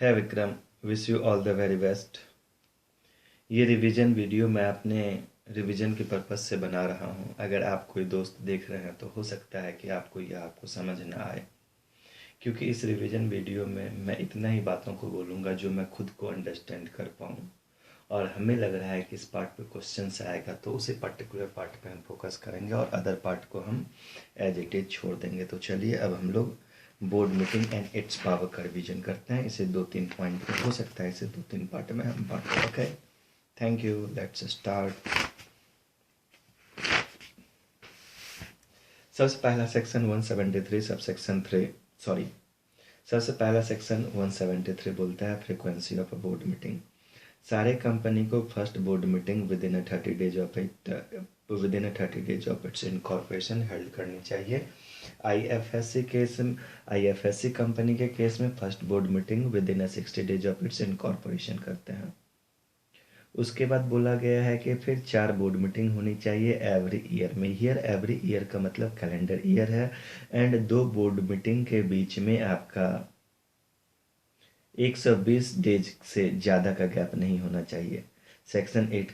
है Vikram, wish you all the very best. ये revision video मैं अपने रिवीजन के पर्पज़ से बना रहा हूँ। अगर आप कोई दोस्त देख रहे हैं तो हो सकता है कि आपको समझ ना आए, क्योंकि इस रिवीजन वीडियो में मैं इतना ही बातों को बोलूँगा जो मैं खुद को अंडरस्टैंड कर पाऊँ, और हमें लग रहा है कि इस पार्ट पे क्वेश्चन आएगा तो उसी पर्टिकुलर पार्ट पे हम फोकस करेंगे और अदर पार्ट को हम एज इट इज छोड़ देंगे। तो चलिए अब हम लोग board meeting and it's power का रिवीजन करते हैं। इसे 2-3 पॉइंट में हो सकता है, इसे 2-3 पार्ट में हम बांटें। Okay, thank you, let's start. सबसे पहला सेक्शन 173 सब सेक्शन 3 सॉरी सबसे पहला सेक्शन 173 बोलता है frequency of a board meeting. सारे कंपनी को first board meeting with in 30 days of its incorporation held करनी चाहिए। आईएफएससी कंपनी के केस में first board meeting with in 60 days of its incorporation करते हैं। उसके बाद बोला गया है कि फिर 4 बोर्ड मीटिंग होनी चाहिए एवरी ईयर में। हियर एवरी ईयर का मतलब कैलेंडर ईयर है, एंड 2 बोर्ड मीटिंग के बीच में आपका 120 डेज से ज़्यादा का गैप नहीं होना चाहिए। सेक्शन 8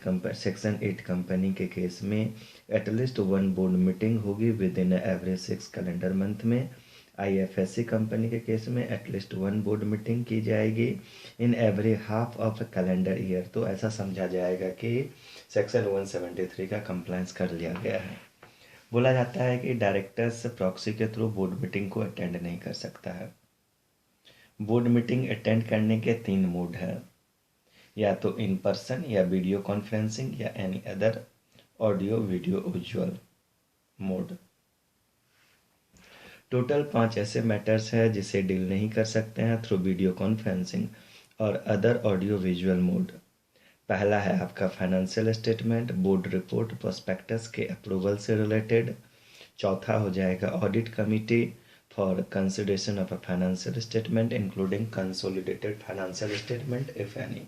कंपनी के केस में एटलीस्ट 1 बोर्ड मीटिंग होगी with in average 6 calendar month में। आईएफएससी कंपनी के केस में एटलीस्ट 1 बोर्ड मीटिंग की जाएगी in every half of calendar year. तो ऐसा समझा जाएगा कि सेक्शन 173 का कंप्लायंस कर लिया गया है। बोला जाता है कि डायरेक्टर्स प्रॉक्सी के थ्रू बोर्ड मीटिंग को अटेंड नहीं कर सकता है। बोर्ड मीटिंग अटेंड करने के 3 मोड हैं, या तो इन पर्सन या वीडियो कॉन्फ्रेंसिंग या any other audio video visual mode. Total 5 ऐसे मैटर्स हैं जिसे डील नहीं कर सकते हैं थ्रू वीडियो कॉन्फ्रेंसिंग और अदर ऑडियो विजुअल मोड। पहला है आपका financial statement, board report, prospectus के अप्रूवल से रिलेटेड। चौथा हो जाएगा audit committee for consideration of a financial statement including consolidated financial statement if any.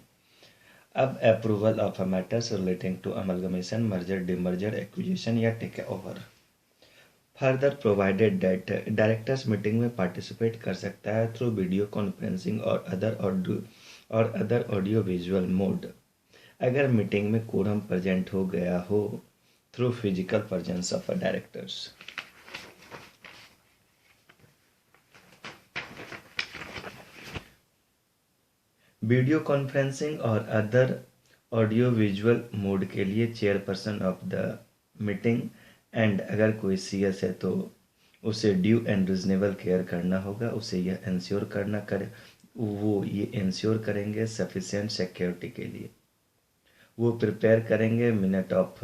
अब approval of a matters relating to amalgamation, merger, demerger, acquisition या take over. Further provided that directors meeting में participate कर सकता है through video conferencing और other audio visual mode अगर meeting में quorum present हो गया हो through physical presence of a directors. Video conferencing और अदर ऑडियो विजुअल मोड के लिए chairperson of the meeting and अगर कोई सीएस है तो उसे ड्यू एंड रिजनेबल केयर करना होगा। उसे यह इंश्योर ये इंश्योर करेंगे सफिशिएंट सिक्योरिटी के लिए। वो प्रिपेयर करेंगे मिनट ऑफ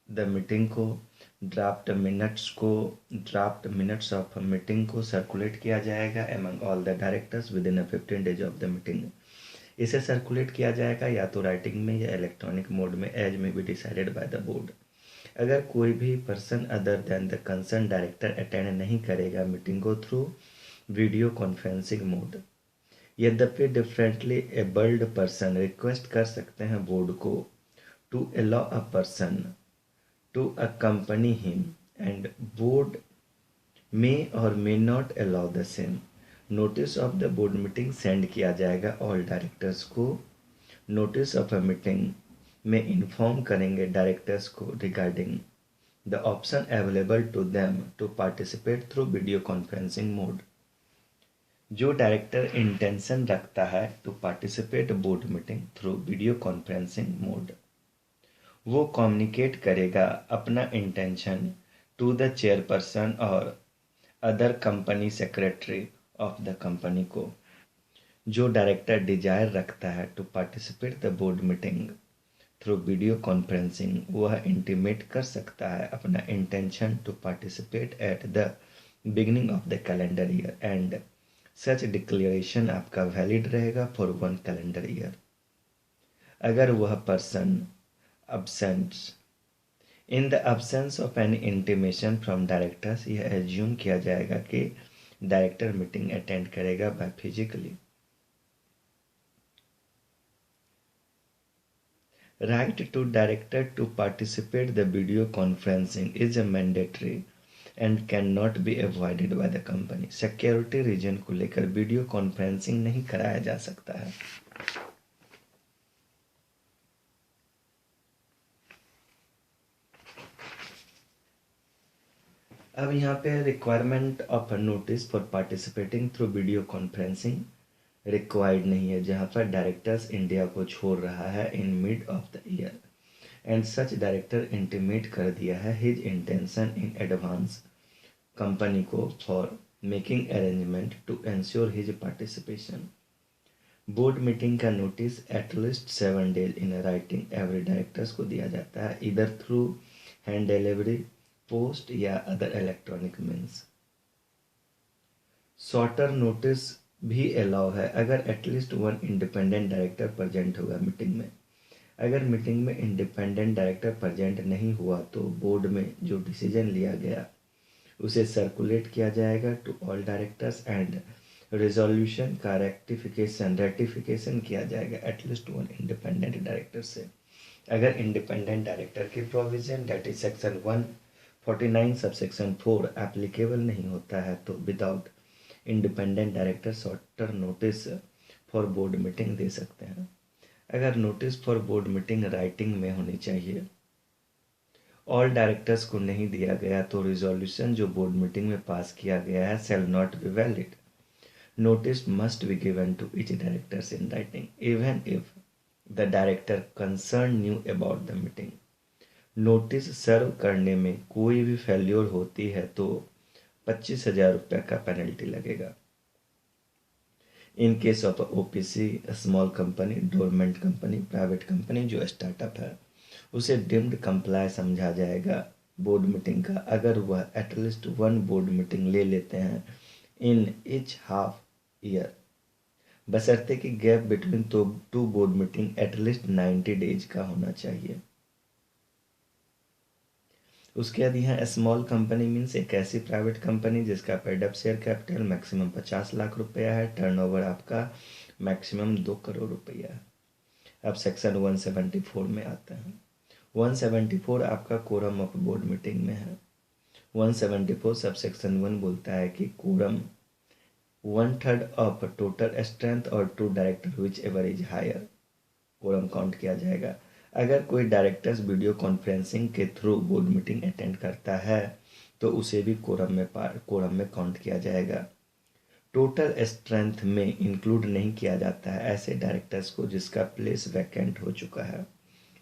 द मीटिंग को, ड्राफ्ट मिनट्स ऑफ मीटिंग को सर्कुलेट किया जाएगा among all the directors with in 15 days of the meeting. इसे सर्कुलेट किया जाएगा या तो राइटिंग में या इलेक्ट्रॉनिक मोड में एज में be decided by the board. अगर कोई भी person other than the concern director attend नहीं करेगा मीटिंग को थ्रू वीडियो कॉन्फ्रेंसिंग मोड। यद्यपि डिफरेंटली एबल्ड पर्सन रिक्वेस्ट कर सकते हैं बोर्ड को to allow a person to accompany him, and board may or may not allow the same। Notice of the board meeting send किया जाएगा all directors को। Notice of a meeting में inform करेंगे directors को regarding the option available to them to participate through video conferencing mode. जो director intention रखता है to participate board meeting through video conferencing mode, वो कम्युनिकेट करेगा अपना इंटेंशन टू द चेयरपर्सन और other company secretary of the company को। जो director desire रखता है to participate the board meeting through video conferencing, वह इंटीमेट कर सकता है अपना intention to participate at the beginning of the calendar year, and such declaration आपका वैलिड रहेगा फॉर 1 कैलेंडर ईयर। अगर वह person absent in the absence of any intimation from directors, यह एज्यूम किया जाएगा कि डायरेक्टर मीटिंग अटेंड करेगा by physically. Right to director to participate the video conferencing is mandatory and can not be avoided by the company. Security reason को लेकर video conferencing नहीं कराया जा सकता है। अब यहाँ पे requirement of notice for participating through video conferencing required नहीं है, जहाँ पर डायरेक्टर्स इंडिया को छोड़ रहा है in mid of the year and such director intimate कर दिया है his intention in advance company को for making arrangement to ensure his participation. Board meeting का notice at least 7 days in writing every directors को दिया जाता है, इधर थ्रू हैंड डिलीवरी, पोस्ट या other electronic means. Shorter notice भी अलाउ है अगर at least one independent director present होगा मीटिंग में। अगर मीटिंग में इंडिपेंडेंट डायरेक्टर प्रेजेंट नहीं हुआ तो बोर्ड में जो डिसीजन लिया गया उसे सर्कुलेट किया जाएगा to all directors and resolution का रेटिफिकेशन किया जाएगा एटलीस्ट वन इंडिपेंडेंट डायरेक्टर से। अगर इंडिपेंडेंट डायरेक्टर की provision that is section 149 subsection 4 applicable नहीं होता है तो without independent director shorter notice for board meeting दे सकते हैं। अगर notice for board meeting writing में होनी चाहिए, ऑल डायरेक्टर्स को नहीं दिया गया तो रिजोल्यूशन जो बोर्ड मीटिंग में पास किया गया है shall not be valid. Notice must be given to each directors in writing even if the director concern knew about the meeting. Notice serve करने में कोई भी फेल्योर होती है तो 25,000 रुपये का पेनल्टी लगेगा। In case of OPC, small company, dormant company, private company जो स्टार्टअप है उसे डिम्ड कंप्लाई समझा जाएगा बोर्ड मीटिंग का अगर वह एटलीस्ट वन बोर्ड मीटिंग ले लेते हैं इन ईच हाफ ईयर, बशर्ते कि gap between two board meeting at least 90 days का होना चाहिए। उसके बाद यहाँ स्मॉल कंपनी मीन्स एक ऐसी प्राइवेट कंपनी जिसका paid up share capital maximum 50 lakh रुपया है, टर्नओवर आपका मैक्सिमम 2 करोड़ रुपया है। अब सेक्शन 174 में आते हैं। 174 आपका कोरम ऑफ बोर्ड मीटिंग में है। 174 सब सेक्शन 1 बोलता है कि कोरम 1/3 ऑफ टोटल स्ट्रेंथ और 2 director whichever is higher quorum count किया जाएगा। अगर कोई डायरेक्टर्स वीडियो कॉन्फ्रेंसिंग के थ्रू बोर्ड मीटिंग अटेंड करता है तो उसे भी कोरम में काउंट किया जाएगा। टोटल स्ट्रेंथ में इंक्लूड नहीं किया जाता है ऐसे डायरेक्टर्स को जिसका प्लेस वैकेंट हो चुका है।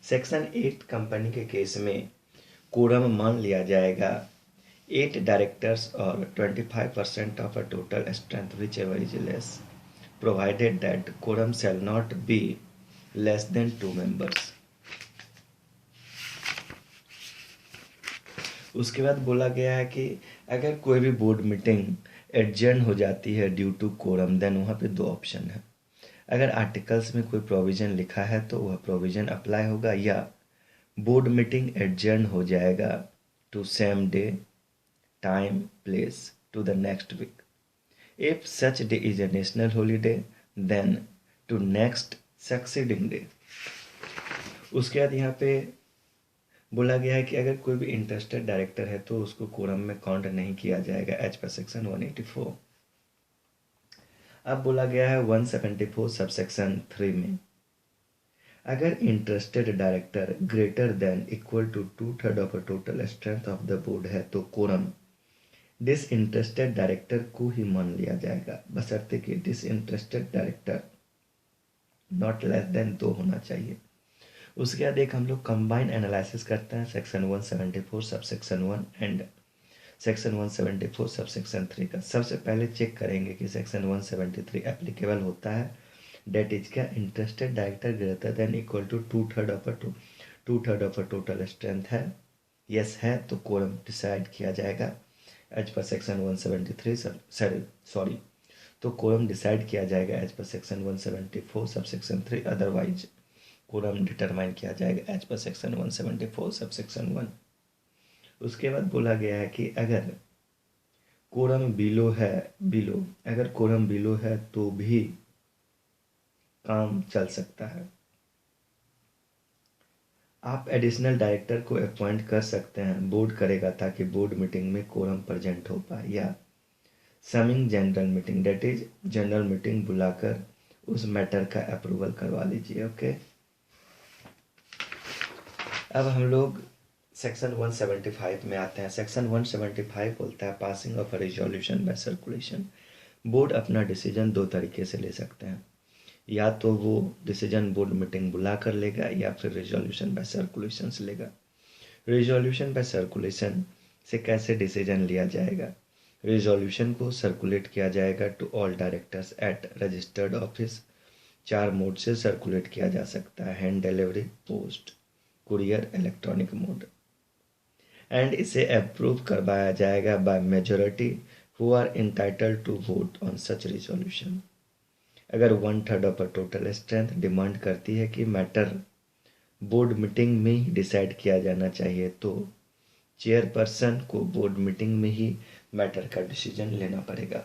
सेक्शन 8 कंपनी के केस में कोरम मान लिया जाएगा 8 डायरेक्टर्स और 25% of a total strength whichever is less provided that quorum shall not be less than 2 members. उसके बाद बोला गया है कि अगर कोई भी बोर्ड मीटिंग एडजर्न हो जाती है ड्यू टू कोरम देन वहाँ पे 2 ऑप्शन है। अगर आर्टिकल्स में कोई प्रोविज़न लिखा है तो वह प्रोविज़न अप्लाई होगा या बोर्ड मीटिंग एडजर्न हो जाएगा to same day time place to the next week. If such day is a national holiday then to next succeeding day. उसके बाद यहाँ पे बोला गया है कि अगर कोई भी इंटरेस्टेड डायरेक्टर है तो उसको कोरम में काउंट नहीं किया जाएगा एज पर सेक्शन 184। अब बोला गया है 174 सब सेक्शन 3 में अगर interested director greater than equal to 2/3 of total strength of the board है तो कोरम डिसइंटरेस्टेड डायरेक्टर को ही मान लिया जाएगा, बशर्ते कि disinterested director not less than 2 होना चाहिए। उसके बाद एक हम लोग कंबाइन एनालिसिस करते हैं section 174 sub section 1 and section 174 sub section 3 का। सबसे पहले चेक करेंगे कि सेक्शन 173 एप्लीकेबल होता है, डेट इज क्या interested director greater than equal to 2/3 of total strength है। यस है तो कोरम डिसाइड किया जाएगा एज पर सेक्शन 173 तो कोरम डिसाइड किया जाएगा as per section 174 sub section 3, otherwise quorum determine किया जाएगा as per section 174 sub section 1। उसके बाद बोला गया है कि अगर कोरम बिलो है तो भी काम चल सकता है। आप एडिशनल डायरेक्टर को अपॉइंट कर सकते हैं, बोर्ड करेगा ताकि बोर्ड मीटिंग में कोरम प्रेजेंट हो पाए। या summoning general meeting, that is general meeting बुलाकर उस मैटर का अप्रूवल करवा लीजिए। ओके, अब हम लोग सेक्शन 175 में आते हैं। सेक्शन 175 बोलता है passing of a resolution by circulation. Board अपना डिसीजन दो तरीके से ले सकते हैं, या तो वो डिसीजन बोर्ड मीटिंग बुला कर लेगा या फिर रिजोल्यूशन बाय सर्कुलेशन से लेगा। रिजोल्यूशन बाय सर्कुलेशन से कैसे डिसीजन लिया जाएगा? रिजोल्यूशन को सर्कुलेट किया जाएगा to all directors at registered office. 4 mode से सर्कुलेट किया जा सकता है, hand delivery, post, courier, electronic mode. And इसे अप्रूव करवाया जाएगा by majority who are entitled to vote on such resolution. अगर 1/3 of a total strength demand करती है कि मैटर बोर्ड मीटिंग में ही डिसाइड किया जाना चाहिए तो चेयरपर्सन को बोर्ड मीटिंग में ही मैटर का डिसीजन लेना पड़ेगा।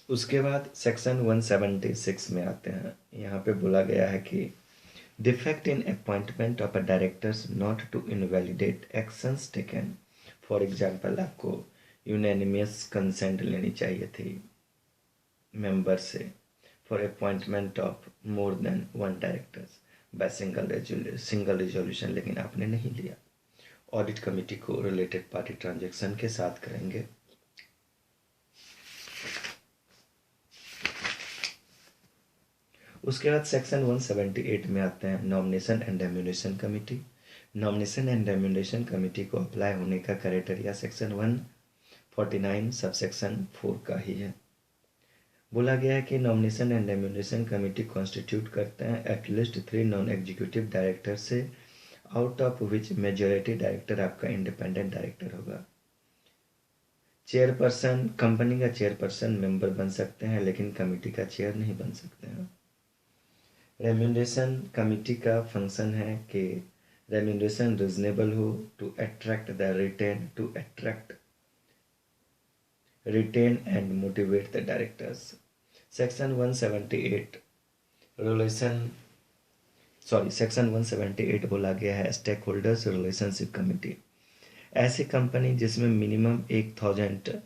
उसके बाद सेक्शन 176 में आते हैं। यहाँ पे बोला गया है कि defect in appointment of a directors not to invalidate actions taken. For example, आपको यूनानिमस कंसेंट लेनी चाहिए थी मेंबर से for appointment of more than 1 directors by single resolution, लेकिन आपने नहीं लिया। ऑडिट कमेटी को रिलेटेड पार्टी ट्रांजैक्शन के साथ करेंगे। उसके बाद सेक्शन 178 में आते हैं nomination and remuneration committee. Nomination and remuneration committee को अप्लाई होने का क्राइटेरिया सेक्शन 149 सबसेक्शन 4 का ही है। बोला गया है कि nomination and remuneration committee constitute करते हैं एटलीस्ट 3 नॉन एग्जीक्यूटिव डायरेक्टर से, out of which majority director आपका इंडिपेंडेंट डायरेक्टर होगा। चेयरपर्सन, कंपनी का चेयरपर्सन मेंबर बन सकते हैं लेकिन कमेटी का चेयर नहीं बन सकते हैं। रेम्यूनरेशन कमेटी का फंक्शन है कि रेम्यूनरेशन रिजनेबल हो to attract retain and motivate the directors. Section 178 section 178 बोला गया है स्टेक होल्डर्स रिलेशनशिप कमेटी। ऐसी कंपनी जिसमें मिनिमम 1000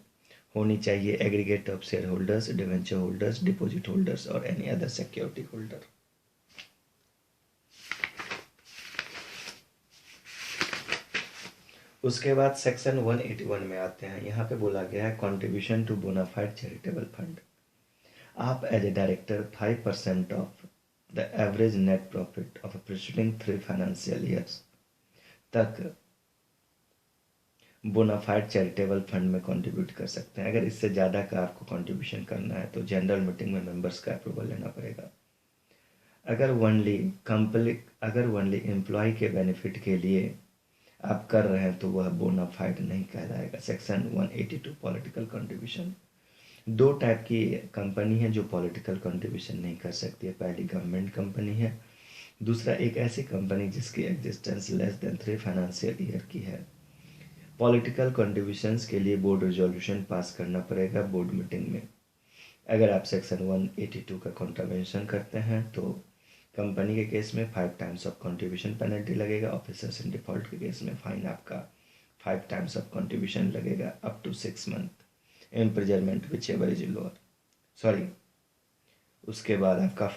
होनी चाहिए aggregate of share holders, debenture holders, deposit holders और एनी अदर सिक्योरिटी होल्डर। उसके बाद सेक्शन 181 में आते हैं। यहाँ पे बोला गया है contribution to bona fide charitable fund. आप as a director 5% of the average net profit of preceding 3 financial years तक बोनाफाइड चैरिटेबल फंड में कंट्रीब्यूट कर सकते हैं। अगर इससे ज़्यादा का आपको कंट्रीब्यूशन करना है तो जनरल मीटिंग में मेंबर्स का अप्रूवल लेना पड़ेगा। अगर वनली एम्प्लॉय के बेनिफिट के लिए आप कर रहे हैं तो वह बोनाफाइड नहीं कहलाएगा। Section 182 political contribution. 2 टाइप की कंपनी है जो पॉलिटिकल कंट्रीब्यूशन नहीं कर सकती है। पहली गवर्नमेंट कंपनी है, दूसरा एक ऐसी कंपनी जिसकी existence less than 3 financial year की है। पॉलिटिकल कंट्रीब्यूशंस के लिए बोर्ड रिजोल्यूशन पास करना पड़ेगा बोर्ड मीटिंग में। अगर आप सेक्शन 182 का कंट्रीब्यूशन करते हैं तो कंपनी के केस में 5 टाइम्स ऑफ कंट्रीब्यूशन पेनल्टी लगेगा। ऑफिसर्स इन डिफॉल्ट के केस में फाइन आपका 5 टाइम्स ऑफ कंट्रीब्यूशन लगेगा up to 6 month imprisonment whichever is lower. उसके बाद आपका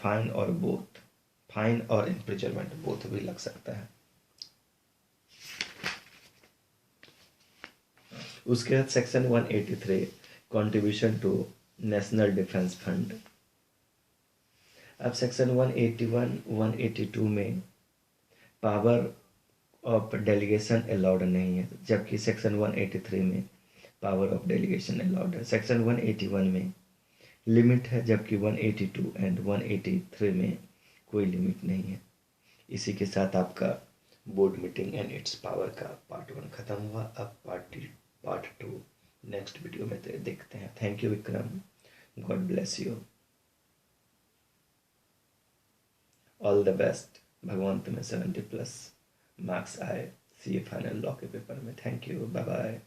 फाइन और इम्प्रिजनमेंट बोथ भी लग सकता है। उसके बाद section 183 contribution to national defence fund. अब सेक्शन 181 182 में पावर ऑफ डेलीगेशन अलाउड नहीं है, जबकि सेक्शन 183 में पावर ऑफ डेलीगेशन अलाउड है। सेक्शन 181 में लिमिट है जबकि 182 एंड 183 में कोई लिमिट नहीं है। इसी के साथ आपका board meeting and it's power का पार्ट 1 खत्म हुआ। अब पार्ट 2 नेक्स्ट वीडियो में देखते हैं। Thank you Vikram, God bless you, all the best. भगवान तुम्हें 70+ मार्क्स आए सी फाइनल लॉ के पेपर में। Thank you, bye bye.